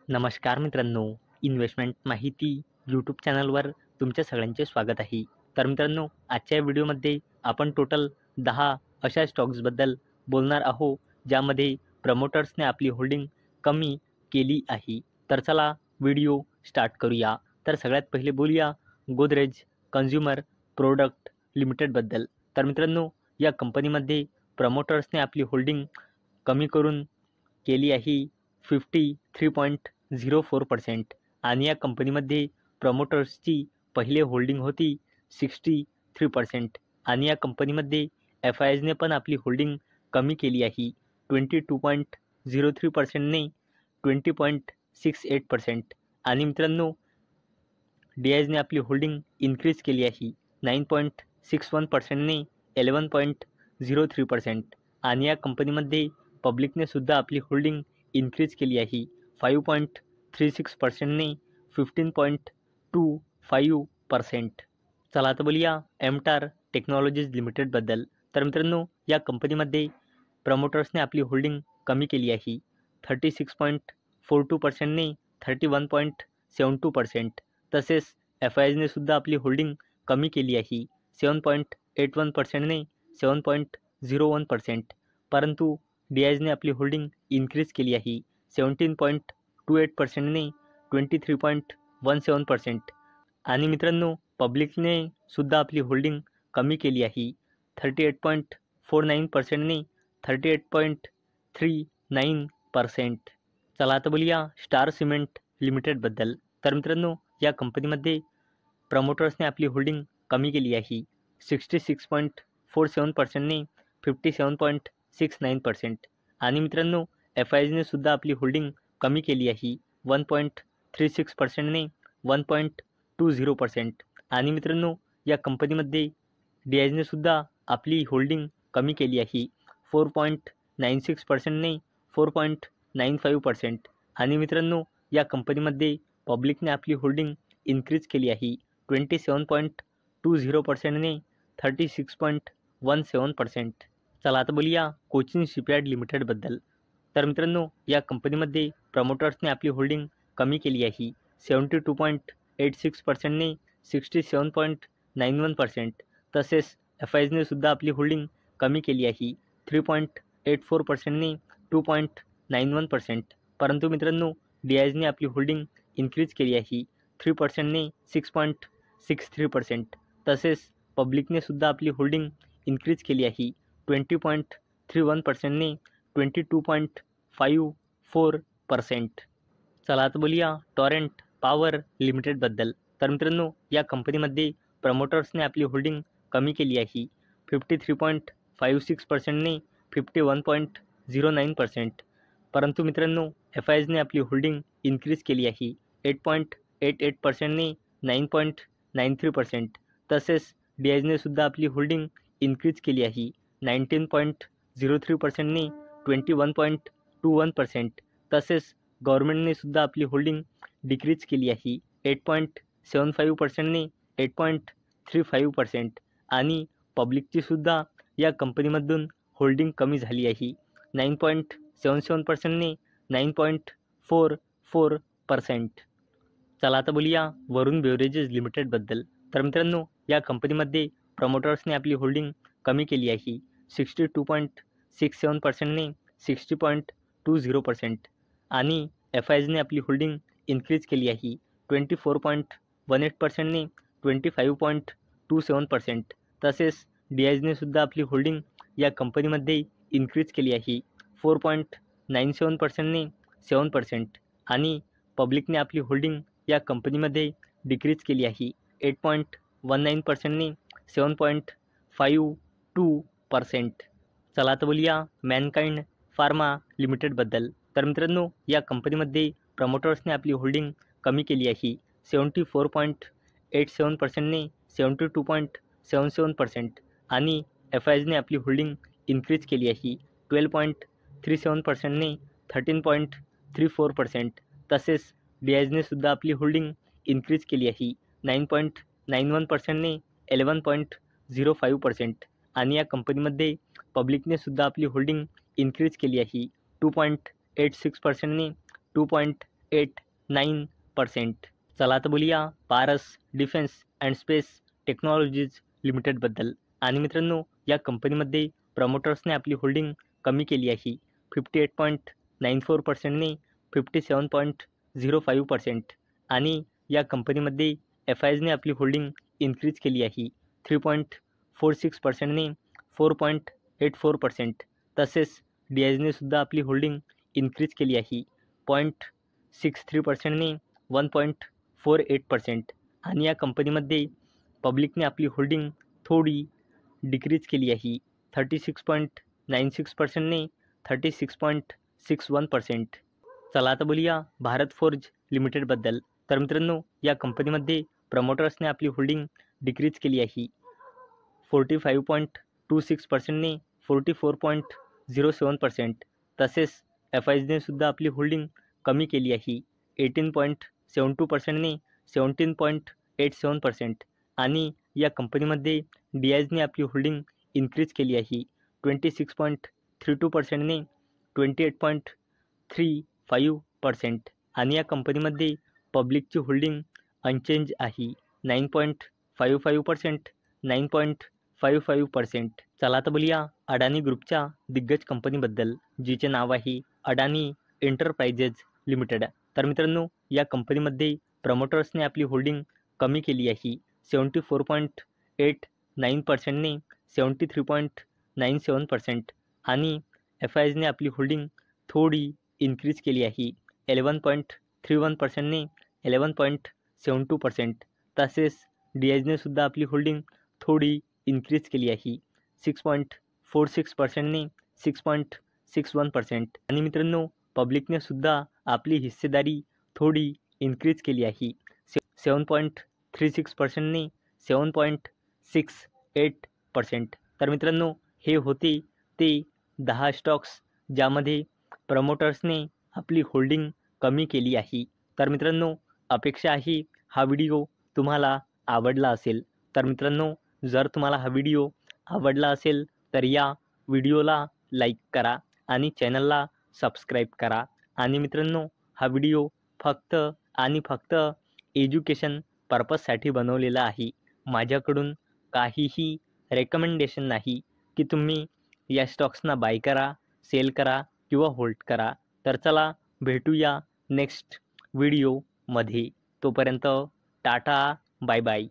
नमस्कार मित्रांनो, इन्व्हेस्टमेंट माहिती यूट्यूब चॅनलवर तुमच्या सगळ्यांचे स्वागत आहे. तर मित्रांनो, आजच्या व्हिडिओमध्ये आपण टोटल 10 अशा स्टॉक्सबद्दल बोलणार आहोत, ज्यामध्ये प्रमोटर्सने आपली होल्डिंग कमी केली आहे. तर चला व्हिडिओ स्टार्ट करूया. तर सगळ्यात पहिले बोलूया गोदरेज कन्झ्युमर प्रोडक्ट लिमिटेडबद्दल. तर मित्रांनो, या कंपनीमध्ये प्रमोटर्सने आपली होल्डिंग कमी करून केली आहे 53.04% आणि या कंपनीमध्ये प्रमोटर्सची पहिले होल्डिंग होती 63% आणि या कंपनीमध्ये एफ-आयजने पण आपली होल्डिंग कमी केली आहे 22.03%ने 20.68% आणि मित्रांनो डी-आयजने आपली होल्डिंग इन्क्रीज केली आहे 9.61%ने 11.03% आणि या कंपनीमध्ये पब्लिकने सुद्धा आपली होल्डिंग इन्क्रीज केली आहे 5.36%ने 15.25%. चला आता बोलूया एमटार टेक्नॉलॉजीज लिमिटेडबद्दल. तर मित्रांनो, या कंपनीमध्ये प्रमोटर्सने आपली होल्डिंग कमी केली आहे 36.42%ने 31.72%. तसेच एफ-आयजने सुद्धा आपली होल्डिंग कमी केली आहे 7.81%ने 7.01%. परंतु डी-आयजने आपली होल्डिंग इन्क्रीज केली आहे 17.28%ने 23.17% आणि मित्रांनो पब्लिकने सुद्धा आपली होल्डिंग कमी केली आहे 38.49%ने 38.39%. चला आता बोलूया स्टार सिमेंट लिमिटेडबद्दल. तर मित्रांनो, या कंपनीमध्ये प्रमोटर्सने आपली होल्डिंग कमी केली आहे 66.47%ने 57.69% आणि मित्रांनो एफ-आयजने सुद्धा आपली होल्डिंग कमी केली आहे 1.36%ने 1.20% आणि मित्रांनो या कंपनीमध्ये डी-आयजने सुद्धा आपली होल्डिंग कमी केली आहे 4.96%ने 4.95% आणि मित्रांनो या कंपनीमध्ये पब्लिकने आपली होल्डिंग इन्क्रीज केली आहे 27.20%ने 36.17%. चला आता बोलूया कोचिन शिपयार्ड लिमिटेडबद्दल. तर मित्रांनो, या कंपनीमध्ये प्रमोटर्सने आपली होल्डिंग कमी केली आहे 72.86%ने 67.91%. तसेच एफ-आयजने सुद्धा आपली होल्डिंग कमी केली आहे 3.84%ने 2.91%. परंतु मित्रांनो डी-आयजने आपली होल्डिंग इन्क्रीज केली आहे 3%ने 6.63%. तसेच पब्लिकने सुद्धा आपली होल्डिंग इन्क्रीज केली आहे 20.31%ने 22.54%. चला आता बोलूया टॉरेंट पॉवर लिमिटेडबद्दल. तर मित्रांनो, या कंपनीमध्ये प्रमोटर्सने आपली होल्डिंग कमी केली आहे 53.56%ने 51.09%. परंतु मित्रांनो एफ-आयजने आपली होल्डिंग इन्क्रीज केली आहे 8.88%ने 9.93%. तसेच डी-आयजने सुद्धा आपली होल्डिंग इन्क्रीज केली आहे 19.03%ने 21.21%. तसेच गव्हर्नमेंटने सुद्धा आपली होल्डिंग डिक्रीज केली आहे 8.75%ने 8.35% आणि पब्लिकची सुद्धा या कंपनीमधून होल्डिंग कमी झाली आहे 9.77%ने 9.44%. चला आता बोलूया वरुण बेवरेजेस लिमिटेडबद्दल. तर मित्रांनो, या कंपनीमध्ये प्रमोटर्सने आपली होल्डिंग कमी केली आहे 62.67%ने 60.20% आणि एफ-आयजने आपली होल्डिंग इन्क्रीज केली आहे 24.18%ने 25.27%. तसेच डी-आयजने सुद्धा आपली होल्डिंग या कंपनीमध्ये इन्क्रीज केली आहे 4.97%ने 7% आणि पब्लिकने आपली होल्डिंग या कंपनीमध्ये डिक्रीज केली आहे 8.19%ने 7.52%. चला आता बोलूया मॅनकाइंड फार्मा लिमिटेडबद्दल. तर मित्रांनो, या कंपनीमध्ये प्रमोटर्सने आपली होल्डिंग कमी केली आहे 74.87%ने 72.77% आणि एफ-आयजने आपली होल्डिंग इन्क्रीज केली आहे 12.37%ने 13.34%. तसेच डी-आयजने सुद्धा आपली होल्डिंग इन्क्रीज केली आहे 9.91%ने 11.05% आणि या कंपनीमध्ये पब्लिकने सुद्धा आपली होल्डिंग इन्क्रीज केली आहे 2.86%ने 0.89%. चला तर बोलूया Paras defence and space technologies लिमिटेडबद्दल. आणि मित्रांनो, या कंपनीमध्ये प्रमोटर्सने आपली होल्डिंग कमी केली आहे 58.94%ने 57.05%. आणि या कंपनीमध्ये FISने आपली होल्डिंग इन्क्रीज केली आहे 3.46%ने 4.84%. तसेच DISने सुद्धा आपली होल्डिंग इन्क्रीज केली आहे 0.63%ने 1.48%. आणि या कंपनीमध्ये पब्लिकने आपली होल्डिंग थोडी डिक्रीज केली आहे 36.96%ने 36.61%. चला आता बोलूया भारत फोर्ज लिमिटेडबद्दल. तर मित्रांनो, या कंपनीमध्ये प्रमोटर्सने आपली होल्डिंग डिक्रीज केली आहे 45.26%ने 44.07%. तसेच FISने सुद्धा आपली होल्डिंग कमी केली आहे 18.72%ने 17.87%. आणि या कंपनीमध्ये DISने आपली होल्डिंग इन्क्रीज केली आहे 26.32%ने 28.35%. आणि या कंपनीमध्ये पब्लिकची होल्डिंग अनचेंज आहे 9.55%, 9.55%. चला तर बोलूया अडानी ग्रुपच्या दिग्गज कंपनीबद्दल, जिचे नाव आहे अडानी एंटरप्राइजेज लिमिटेड. तर मित्रांनो, या कंपनीमध्ये प्रमोटर्सने आपली होल्डिंग कमी केली आहे 74.89%ने 73.97%. आणि FISने आपली होल्डिंग थोडी इन्क्रीज केली आहे 11.31%ने 11.72%. तसेच DISने सुद्धा आपली होल्डिंग थोडी इन्क्रीज केली आहे 6.46%ने 6.61%. आणि मित्रांनो, पब्लिकने सुद्धा आपली हिस्सेदारी थोडी इन्क्रीज केली आहे 7.36%ने 7.68%. तर मित्रांनो, हे होते ते 10 स्टॉक्स ज्यामध्ये प्रमोटर्सने आपली होल्डिंग कमी केली आहे. तर मित्रांनो, अपेक्षा आहे हा व्हिडिओ तुम्हाला आवडला असेल. तर मित्रांनो, जर तुम्हाला हा व्हिडिओ आवडला असेल तर या व्हिडिओला लाईक करा आणि चॅनलला सबस्क्राईब करा. आणि मित्रांनो, हा व्हिडिओ फक्त आणि फक्त एज्युकेशन पर्पजसाठी बनवलेला आहे. माझ्याकडून काहीही रेकमेंडेशन नाही की तुम्ही या स्टॉक्सना बाय करा, सेल करा किंवा होल्ड करा. तर चला भेटूया नेक्स्ट व्हिडिओमध्ये. तोपर्यंत टाटा, बाय बाय.